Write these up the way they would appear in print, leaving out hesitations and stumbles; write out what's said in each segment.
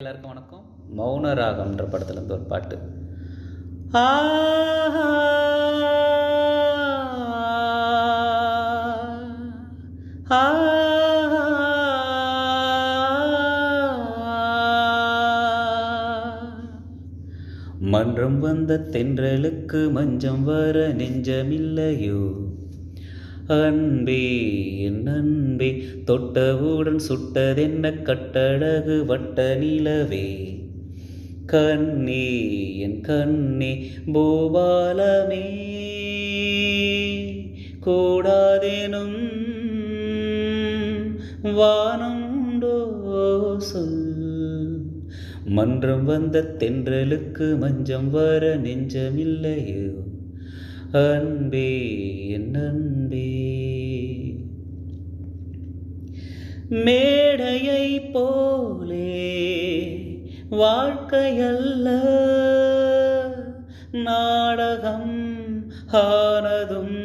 எல்லாருக்கும் வணக்கம். மௌன ராகம்ன்ற படத்துலேருந்து ஒரு பாட்டு. மன்றம் வந்த தென்றலுக்கு மஞ்சம் வர நெஞ்சமில்லையோ அன்பே என் அன்பே, தொட்டவுடன் சுட்டதென்ன கட்டழகு வட்ட நிலவே, கண்ணே என் கண்ணே பூபாலமே, கூடாதேனும் வானம் உண்டோ சொல். மன்றம் வந்த தென்றலுக்கு மஞ்சம் வர நெஞ்சமில்லையோ அன்பே என் அன்பே. மேடையை போலே வாழ்க்கையல்ல நாடகம் ஆனதும்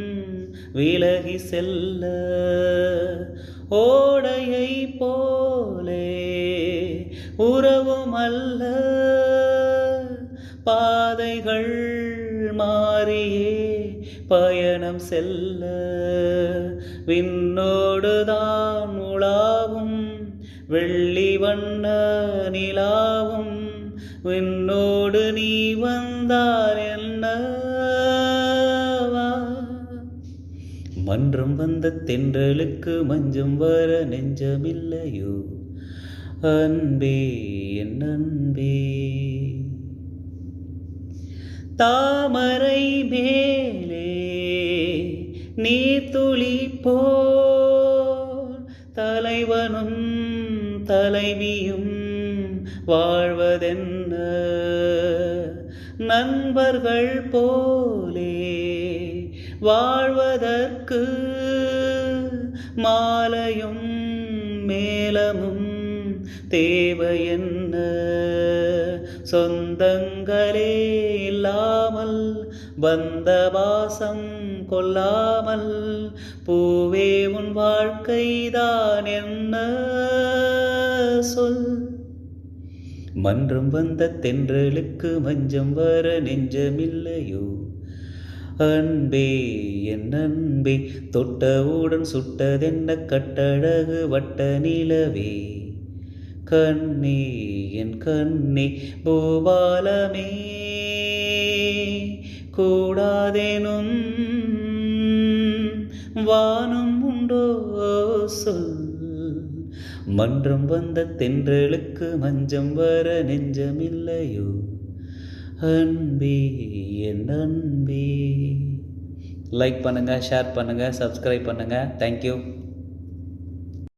விலகி செல்ல, ஓடையை போலே உறவும் அல்ல பாதைகள் மாறியே பயணம் செல்ல, விண்ணோடுதான் உலாவும் வெள்ளி வண்ண நிலாவும், விண்ணோடு நீ வந்தார் என்ன. மன்றம் வந்த தென்றலுக்கு மஞ்சம் வர நெஞ்சமில்லையோ அன்பே என் அன்பே. தாமரை மேலே நீர்த்துளி போல் தலைவனும் தலைவியும் வாழ்வதென்ன, நண்பர்கள் போலே வாழ்வதற்கு மாலையும் மேலமும் தேவையென்ன, சொந்தங்களே இல்லாமல் வந்த வாசம் கொள்ளாமல் பூவே உன் வாழ்க்கைதான் என்ன சொல். மன்றம் வந்த தென்றலுக்கு மஞ்சம் வர நெஞ்சமில்லையோ அன்பே என் அன்பே, தொட்டவுடன் சுட்டதென்ன கட்டழகு வட்ட நிலவே, கண்ணே என் கண்ணே பூபாலமே, கூடாதேனும் வானம் உண்டோ சொல். மன்றம் வந்த தென்றலுக்கு மஞ்சம் வர நெஞ்சமில்லையோ அன்பே என் அன்பே. லைக் பண்ணுங்கள், ஷேர் பண்ணுங்கள், சப்ஸ்கிரைப் பண்ணுங்கள். தேங்க்யூ.